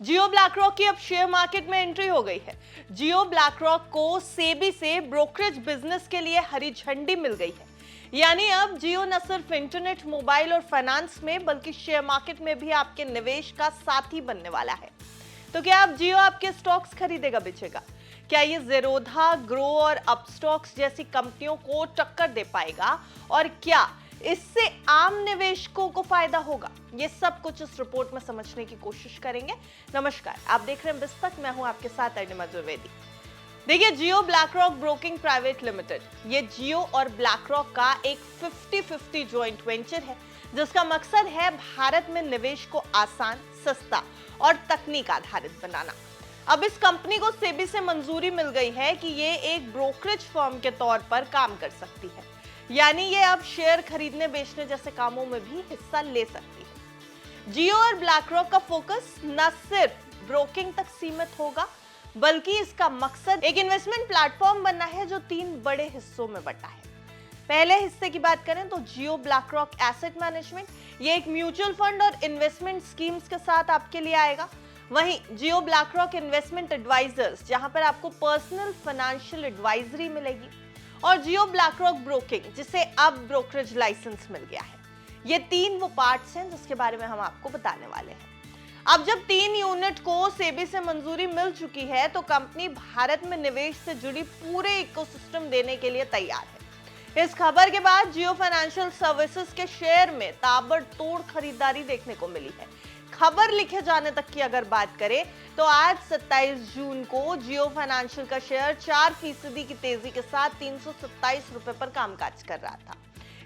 जियो BlackRock की अब share market में एंट्री हो गई है। जियो ब्लैकरॉक को सेबी से ब्रोकरेज बिजनेस के लिए हरी झंडी मिल गई है। यानी अब जियो न सिर्फ इंटरनेट, मोबाइल और फाइनेंस में बल्कि शेयर मार्केट में भी आपके निवेश का साथी बनने वाला है। तो क्या अब जियो आपके स्टॉक्स खरीदेगा, बेचेगा? क्या ये ज़ेरोधा, ग्रो और अपस्टॉक्स जैसी कंपनियों को टक्कर दे पाएगा? और क्या इससे आम निवेशकों को फायदा होगा? ये सब कुछ इस रिपोर्ट में समझने की कोशिश करेंगे। नमस्कार, आप देख रहे हैं बिस्तक, मैं हूं आपके साथ अर्निमा द्विवेदी। देखिए, जियो ब्लैकरॉक ब्रोकिंग प्राइवेट लिमिटेड, ये जियो और ब्लैकरॉक का एक 50-50 जॉइंट वेंचर है, जिसका मकसद है भारत में निवेश को आसान, सस्ता और तकनीक आधारित बनाना। अब इस कंपनी को सेबी से मंजूरी मिल गई है कि ये एक ब्रोकरेज फर्म के तौर पर काम कर सकती है, यानी ये अब शेयर खरीदने बेचने जैसे कामों में भी हिस्सा ले सकती है। जियो और ब्लैकरॉक का फोकस न सिर्फ ब्रोकिंग तक सीमित होगा, बल्कि इसका मकसद एक इन्वेस्टमेंट प्लेटफॉर्म बनना है जो 3 बड़े हिस्सों में बटा है। पहले हिस्से की बात करें तो जियो ब्लैकरॉक एसेट मैनेजमेंट, ये एक म्यूचुअल फंड और इन्वेस्टमेंट स्कीम्स के साथ आपके लिए आएगा। वहीं जियो ब्लैकरॉक इन्वेस्टमेंट एडवाइजर्स, जहां पर आपको पर्सनल फाइनेंशियल एडवाइजरी मिलेगी, और जियो ब्लैकरॉक ब्रोकिंग, जिसे अब ब्रोकरेज लाइसेंस मिल गया है। ये 3 वो पार्ट्स हैं जिसके बारे में हम आपको बताने वाले हैं। अब जब 3 यूनिट को सेबी से मंजूरी मिल चुकी है, तो कंपनी भारत में निवेश से जुड़ी पूरे इकोसिस्टम देने के लिए तैयार है। इस खबर के बाद जियो फाइनेंशियल सर्विसेज के शेयर में ताबड़तोड़ खरीदारी देखने को मिली है। खबर लिखे जाने तक की अगर बात करें तो आज 27 जून को जियो फाइनेंशियल का शेयर 4% की तेजी के साथ 327 रुपए पर कामकाज कर रहा था।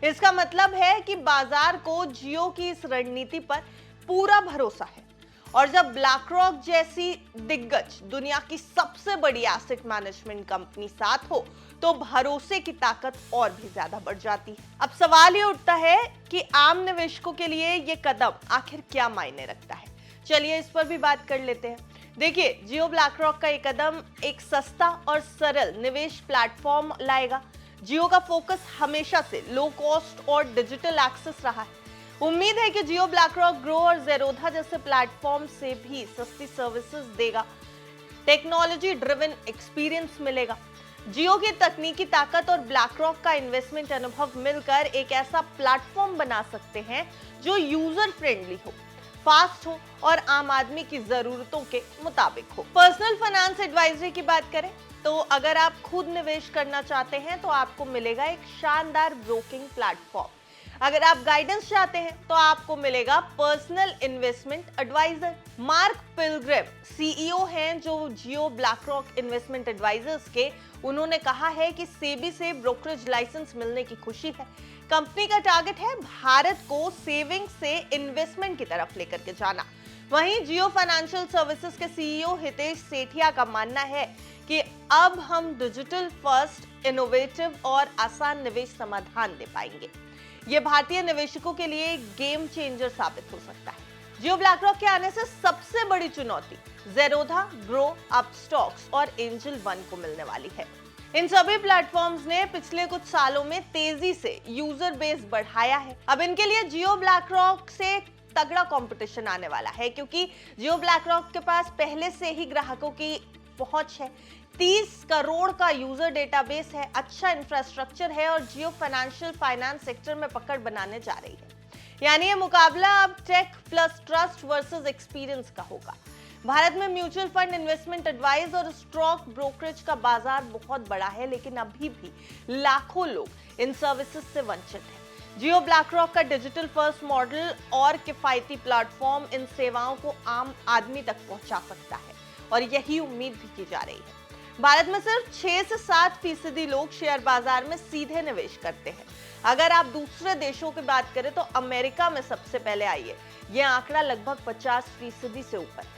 इसका मतलब है कि बाजार को जियो की इस रणनीति पर पूरा भरोसा है। और जब ब्लैकरॉक जैसी दिग्गज, दुनिया की सबसे बड़ी एसेट मैनेजमेंट कंपनी साथ हो, तो भरोसे की ताकत और भी ज्यादा बढ़ जाती है। अब सवाल ये उठता है कि आम निवेशकों के लिए ये कदम आखिर क्या मायने रखता है। चलिए इस पर भी बात कर लेते हैं। देखिए, जियो ब्लैकरॉक का ये कदम एक सस्ता और सरल निवेश प्लेटफॉर्म लाएगा। जियो का फोकस हमेशा से लो कॉस्ट और डिजिटल एक्सेस रहा है। उम्मीद है कि जियो ब्लैकरॉक, ग्रो और ज़ेरोधा जैसे प्लेटफॉर्म से भी सस्ती सर्विसेज देगा, टेक्नोलॉजी ड्रिवन एक्सपीरियंस मिलेगा। जियो की तकनीकी ताकत और ब्लैकरॉक का इन्वेस्टमेंट अनुभव मिलकर एक ऐसा प्लेटफॉर्म बना सकते हैं जो यूजर फ्रेंडली हो, फास्ट हो और आम आदमी की जरूरतों के मुताबिक हो। पर्सनल फाइनेंस एडवाइजरी की बात करें तो अगर आप खुद निवेश करना चाहते हैं तो आपको मिलेगा एक शानदार ब्रोकिंग प्लेटफॉर्म। अगर आप गाइडेंस चाहते हैं तो आपको मिलेगा personal investment adviser. Mark Pilgrim CEO हैं जो जियो ब्लैकरॉक इन्वेस्टमेंट एडवाइजर्स के। उन्होंने कहा है कि सेबी से ब्रोकरेज लाइसेंस मिलने की खुशी है। कंपनी का टारगेट है भारत को सेविंग से इन्वेस्टमेंट की तरफ लेकर के जाना। वहीं जियो फाइनेंशियल सर्विसेज के सीईओ हितेश सेठिया का मानना है कि अब हम डिजिटल फर्स्ट, इनोवेटिव और आसान निवेश समाधान दे पाएंगे। ये भारतीय निवेशकों के लिए गेम चेंजर साबित हो सकता है। जियो ब्लैकरॉक के आने से सबसे बड़ी चुनौती ज़ेरोधा, ग्रो, अपस्टॉक्स और एंजल वन को मिलने वाली है। इन सभी प्लेटफॉर्म्स ने पिछले कुछ सालों में तेजी से यूजर बेस बढ़ाया है। अब इनके लिए जियो ब्लैकरॉक से तगड़ा कंपटीशन आने वाला है, क्योंकि जियो ब्लैकरॉक के पास पहले से ही ग्राहकों की पहुंच है, 30 करोड़ का यूजर डेटाबेस है, अच्छा इंफ्रास्ट्रक्चर है और जियो फाइनेंशियल फाइनेंस सेक्टर में पकड़ बनाने जा रही है। यानी ये मुकाबला अब tech plus trust versus experience का होगा। भारत में म्यूचुअल फंड, इन्वेस्टमेंट एडवाइस और स्टॉक ब्रोकरेज का बाजार बहुत बड़ा है, लेकिन अभी भी लाखों लोग इन सर्विसेज से वंचित हैं। जियो ब्लैकरॉक का डिजिटल फर्स्ट मॉडल और किफायती प्लेटफॉर्म इन सेवाओं को आम आदमी तक पहुंचा सकता है, और यही उम्मीद भी की जा रही है। भारत में सिर्फ 6 से 7% लोग शेयर बाजार में सीधे निवेश करते हैं। अगर आप दूसरे देशों की बात करें तो अमेरिका में सबसे पहले आई है, यह आंकड़ा लगभग 50% से ऊपर है।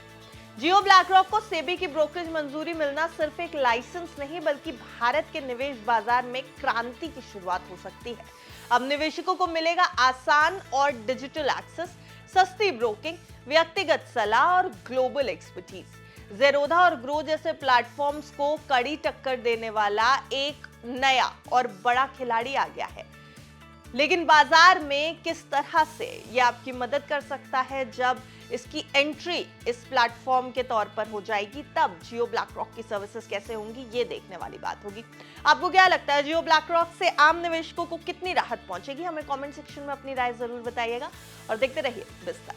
जियो ब्लैकरॉक को सेबी की ब्रोकरेज मंजूरी मिलना सिर्फ एक लाइसेंस नहीं, बल्कि भारत के निवेश बाजार में क्रांति की शुरुआत हो सकती है। अब निवेशकों को मिलेगा आसान और डिजिटल एक्सेस, सस्ती ब्रोकिंग, व्यक्तिगत सलाह और ग्लोबल एक्सपर्टीज। ज़ेरोधा और ग्रो जैसे प्लेटफॉर्म्स को कड़ी टक्कर देने वाला एक नया और बड़ा खिलाड़ी आ गया है। लेकिन बाजार में किस तरह से यह आपकी मदद कर सकता है जब इसकी एंट्री इस प्लेटफॉर्म के तौर पर हो जाएगी, तब जियो ब्लैक रॉक की सर्विसेज कैसे होंगी ये देखने वाली बात होगी। आपको क्या लगता है, जियो ब्लैक रॉक से आम निवेशकों को कितनी राहत पहुंचेगी? हमें कमेंट सेक्शन में अपनी राय जरूर बताइएगा और देखते रहिए विस्तार।